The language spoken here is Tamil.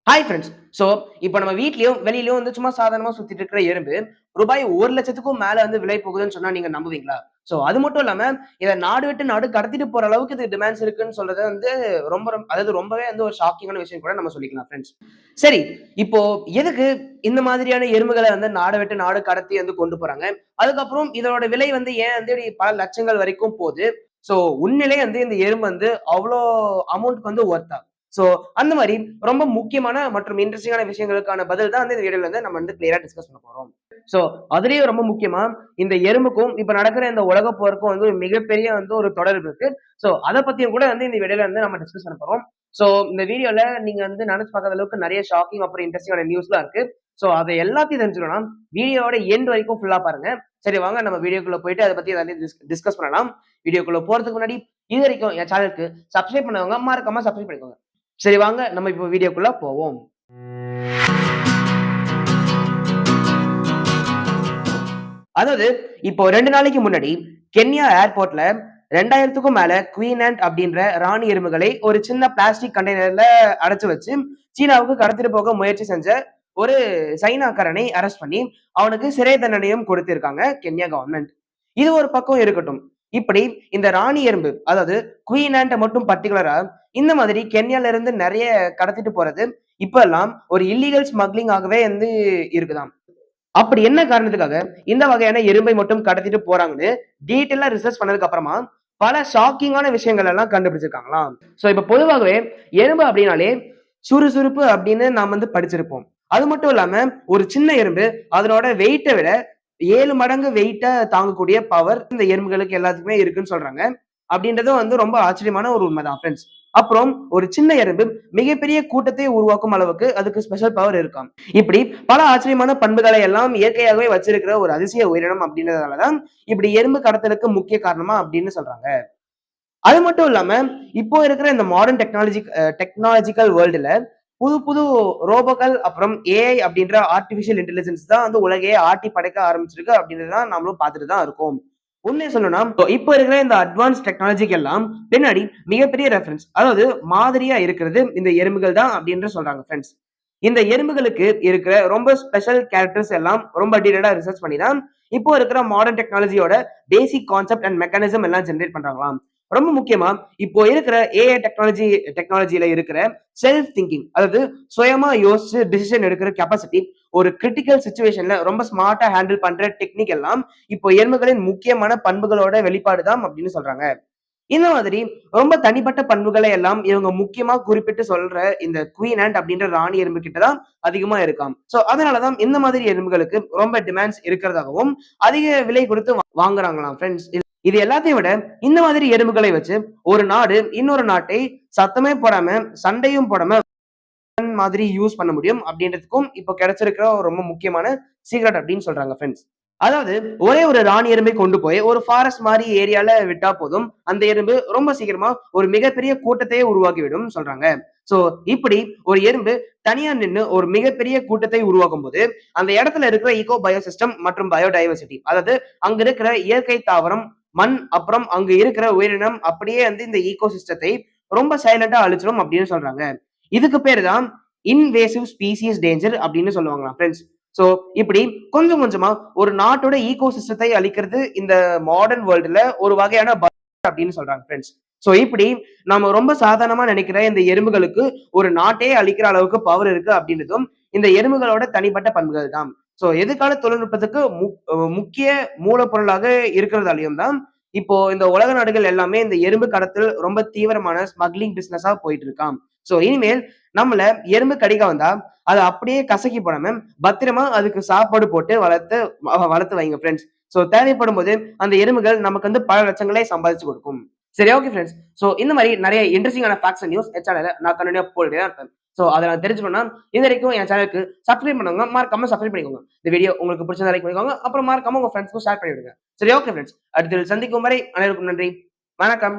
Hi friends. ஸோ, இப்ப நம்ம வீட்லயும், வெளிலயும் வந்து சும்மா சாதாரணமா சுத்திட்டு இருக்கிற எறும்பு, ரூபாய் 1,00,000க்கும் மேல வந்து விலை போகுதுன்னு சொன்னா நீங்க நம்புவீங்களா? ஸோ, அது மட்டும் இல்லாம, இத நாடு விட்டு நாடு கடத்திட்டு போற அளவுக்கு இது டிமாண்ட்ஸ் இருக்குன்னு சொல்றது வந்து அதாவது ரொம்பவே வந்து ஒரு ஷாக்கிங்கான விஷயம் கூட நம்ம சொல்லிக்கலாம் ஃப்ரெண்ட்ஸ். சரி, இப்போ எதுக்கு இந்த மாதிரியான எறும்புகள வந்து நாட விட்டு நாடு கடத்தி வந்து கொண்டு போறாங்க? அதுக்கப்புறம் இதோட விலை வந்து ஏன் வந்து பல லட்சங்கள் வரைக்கும் போது? ஸோ, உண்மையிலேயே வந்து இந்த எறும்பு வந்து அவ்ளோ அமௌண்ட்க்கு வந்து வொர்த்தா? ஸோ, அந்த மாரி ரொம்ப முக்கியமான மற்றும் இன்ட்ரஸ்டிங்கான விஷயங்களுக்கான பதில் தான் வந்து இந்த வீடியோல வந்து நம்ம வந்து கிளியரா டிஸ்கஸ் பண்ண போறோம். ஸோ, அதிலேயும் ரொம்ப முக்கியமா இந்த எறும்புக்கும், இப்ப நடக்கிற இந்த உலகப் போருக்கும் வந்து ஒரு மிகப்பெரிய வந்து ஒரு தொடர்பு இருக்கு. ஸோ, அத பத்தியும் கூட வந்து இந்த வீடியோல வந்து நம்ம டிஸ்கஸ் பண்ண போறோம். ஸோ, இந்த வீடியோல நீங்க வந்து நெனச்சு பார்க்காத அளவுக்கு நெறைய ஷாக்கிங் அப்புறம் இன்ட்ரஸ்டிங்கான நியூஸ்லாம் இருக்கு. ஸோ, அத எல்லாத்தையும் தெரிஞ்சுக்கணும்னா, வீடியோவோட எண்ட் வரைக்கும் ஃபுல்லா பாருங்க. சரி வாங்க நம்ம வீடியோக்குள்ள போயிட்டு அத பத்தி எல்லாத்தையும் டிஸ்கஸ் பண்ணலாம். வீடியோக்குள்ள போறதுக்கு முன்னாடி, இதுவரைக்கும் என் சேனலுக்கு சப்ஸ்கிரைப் பண்ணாதவங்க மறக்காம சப்ஸ்கிரைப் பண்ணிக்கோங்க. சரி வாங்க நம்ம இப்போ வீடியோக்குள்ள போவோம். அதாவது இப்போ 2 நாளைக்கு முன்னாடி கென்யா ஏர்போர்ட்ல 2000க்கும் மேல குயின் ஆண்ட் அப்படின்ற ராணி எறும்புகளை ஒரு சின்ன பிளாஸ்டிக் கண்டெய்னர்ல அடைச்சு வச்சு சீனாவுக்கு கடத்திட்டு போக முயற்சி செஞ்ச ஒரு சைனாக்காரனை அரெஸ்ட் பண்ணி அவனுக்கு சிறை தண்டனையும் கொடுத்திருக்காங்க கென்யா கவர்மெண்ட். இது ஒரு பக்கம் இருக்கட்டும். இப்படி இந்த ராணி எறும்பு அதாவது குயின் ஆண்ட மட்டும் பர்டிகுலரா இந்த மாதிரி கென்யால இருந்து நிறைய கடத்திட்டு போறது இப்ப எல்லாம் ஒரு இல்லீகல் ஸ்மக்லிங் ஆகவே வந்து இருக்குதாம். அப்படி என்ன காரணத்துக்காக இந்த வகையான எறும்பை மட்டும் கடத்திட்டு போறாங்கன்னு டீட்டெயிலா ரிசர்ச் பண்ணதுக்கு அப்புறமா பல ஷாக்கிங்கான விஷயங்கள் எல்லாம் கண்டுபிடிச்சிருக்காங்களாம். சோ இப்ப பொதுவாகவே எறும்பு அப்படின்னாலே சுறுசுறுப்பு அப்படின்னு நாம் வந்து படிச்சிருப்போம். அது மட்டும் இல்லாம ஒரு சின்ன எறும்பு அதனோட வெயிட்டை விட 7 மடங்கு வெயிட்ட தாங்கக்கூடிய பவர் இந்த எறும்புகளுக்கு எல்லாத்துக்குமே இருக்குன்னு சொல்றாங்க. அப்படின்றதும் வந்து ரொம்ப ஆச்சரியமான ஒரு உண்மைதான் ஃப்ரெண்ட்ஸ். அப்புறம் ஒரு சின்ன எறும்பு மிகப்பெரிய கூட்டத்தை உருவாக்கும் அளவுக்கு அதுக்கு ஸ்பெஷல் பவர் இருக்காம். இப்படி பல ஆச்சரியமான பண்புகளை எல்லாம் இயற்கையாகவே வச்சிருக்கிற ஒரு அதிசய உயிரினம் அப்படின்றதாலதான் இப்படி எறும்பு கடத்தலுக்கு முக்கிய காரணமா அப்படின்னு சொல்றாங்க. அது மட்டும் இல்லாம இப்போ இருக்கிற இந்த மாடர்ன் டெக்னாலஜிக்கல் வேர்ல்டுல புது புது ரோபோக்கள் அப்புறம் ஏஐ அப்படின்ற ஆர்டிபிஷியல் இன்டெலிஜென்ஸ் தான் வந்து உலகையே ஆட்டி படைக்க ஆரம்பிச்சிருக்கு அப்படின்றதான் நாமளும் பார்த்துட்டு தான் இருக்கோம். உண்மையை சொல்லணும்னா இப்போ இருக்கிற இந்த அட்வான்ஸ் டெக்னாலஜிக்கு எல்லாம் பின்னாடி மிகப்பெரிய ரெஃபரன்ஸ் அதாவது மாதிரியா இருக்கிறது இந்த எறும்புகள் தான் அப்படின்னு சொல்றாங்க ஃப்ரெண்ட்ஸ். இந்த எறும்புகளுக்கு இருக்கிற ரொம்ப ஸ்பெஷல் கேரக்டர்ஸ் எல்லாம் ரொம்ப டீடைலா ரிசர்ச் பண்ணி தான் இப்போ இருக்கிற மாடர்ன் டெக்னாலஜியோட பேசிக் கான்செப்ட் அண்ட் மெக்கானிசம் எல்லாம் ஜெனரேட் பண்றாங்களாம். ரொம்ப முக்கியமா இப்போ இருக்கிற ஏஐ டெக்னாலஜில இருக்கிற செல்ஃப் திங்கிங் அதாவது சுயமா யோசிச்சு டிசிஷன் எடுக்கிற கெப்பாசிட்டி ஒரு கிரிட்டிக்கல் சுச்சுவேஷன்ல ரொம்ப ஸ்மார்ட்டா ஹேண்டில் பண்ற டெக்னிக் எல்லாம் இப்போ எறும்புகளின் முக்கியமான பண்புகளோட வெளிப்பாடுதான் அப்படின்னு சொல்றாங்க. இந்த மாதிரி ரொம்ப தனிப்பட்ட பண்புகளை எல்லாம் இவங்க முக்கியமா குறிப்பிட்டு சொல்ற இந்த குயின் ஆண்ட் அப்படின்ற ராணி எறும்பு கிட்டதான் அதிகமா இருக்காம். சோ அதனாலதான் இந்த மாதிரி எறும்புகளுக்கு ரொம்ப டிமாண்ட்ஸ் இருக்கிறதாகவும் அதிக விலை கொடுத்து வாங்குறாங்களாம் ஃப்ரெண்ட்ஸ். இது எல்லாத்தையும் விட இந்த மாதிரி எறும்புகளை வச்சு ஒரு நாடு இன்னொரு நாட்டை சத்தமே போடாம சண்டையும் போடாம மாதிரி யூஸ் பண்ண முடியும் அப்படின்றதுக்கும் இப்போ கிடைச்சிருக்கிற ஒரு ரொம்ப முக்கியமான சீக்ரெட் அப்படின்னு சொல்றாங்க ஃப்ரெண்ட்ஸ். அதாவது ஒரே ஒரு ராணி எறும்பை கொண்டு போய் ஒரு ஃபாரஸ்ட் மாதிரி ஏரியால விட்டா போதும் அந்த எறும்பு ரொம்ப சீக்கிரமா ஒரு மிகப்பெரிய கூட்டத்தையே உருவாக்கிவிடும் சொல்றாங்க. சோ இப்படி ஒரு எறும்பு தனியா நின்னு ஒரு மிகப்பெரிய கூட்டத்தை உருவாக்கும் போது அந்த இடத்துல இருக்கிற ஈகோ பயோசிஸ்டம் மற்றும் பயோடைவர்சிட்டி அதாவது அங்க இருக்கிற இயற்கை தாவரம் மண் அப்புறம் அங்க இருக்கிற உயிரினம் அப்படியே வந்து இந்த ஈகோ சிஸ்டத்தை ரொம்ப சைலண்டா அழிச்சிடும் அப்படின்னு சொல்றாங்க. இதுக்கு பேரு தான் இன்வேசிவ் ஸ்பீசிஸ் டேஞ்சர் அப்படின்னு சொல்லுவாங்களாம் ஃப்ரெண்ட்ஸ். சோ இப்படி கொஞ்சம் கொஞ்சமா ஒரு நாட்டோட ஈகோ சிஸ்டத்தை அழிக்கிறது இந்த மாடர்ன் வேர்ல்டுல ஒரு வகையான அப்படின்னு சொல்றாங்க ஃப்ரெண்ட்ஸ். சோ இப்படி நாம ரொம்ப சாதாரணமா நினைக்கிற இந்த எறும்புகளுக்கு ஒரு நாட்டையே அழிக்கிற அளவுக்கு பவர் இருக்கு அப்படின்றதும் இந்த எறும்புகளோட தனிப்பட்ட பண்புகள் தான். சோ எதிர்கால தொழில்நுட்பத்துக்கு முக்கிய மூலப்பொருளாக இருக்கிறதாலையும் தான் இப்போ இந்த உலக நாடுகள் எல்லாமே இந்த எறும்பு கடத்தல் ரொம்ப தீவிரமான ஸ்மக்லிங் பிசினஸா போயிட்டு இருக்காம். சோ இனிமேல் நம்மள எறும்பு கடிக்க வந்தா அத அப்படியே கசக்கி போடாம பத்திரமா அதுக்கு சாப்பாடு போட்டு வளர்த்து வைங்க ஃப்ரெண்ட்ஸ். சோ தேவைப்படும் போது அந்த எறும்புகள் நமக்கு வந்து பல லட்சங்களே சம்பாதிச்சு கொடுக்கும். சரி ஓகே ஃப்ரெண்ட்ஸ். சோ இந்த மாதிரி நிறைய இன்ட்ரெஸ்டிங்கான ஃபேக்ட்ஸ் அண்ட் நியூஸ் சேனல்ல நான் கண்டினியூ போட்டுட்டே தான் இருப்பேன். சோ அத நான் தெரிஞ்சுக்கணும்னா இது வரைக்கும் என் சேனலுக்கு சப்ஸ்கிரைப் பண்ணுங்க. மறக்காம சப்ஸ்கிரைப் பண்ணிக்கோங்க. இந்த வீடியோ உங்களுக்கு பிடிச்சதா லைக் பண்ணிக்கோங்க. அப்புறம் மறக்காம உங்க ஃப்ரெண்ட்ஸ்க்கும் ஷேர் பண்ணி விடுங்க. சரி ஓகே ஃப்ரெண்ட்ஸ். அடுத்து சந்திக்கும் வரை அனைவருக்கும் நன்றி. வணக்கம்.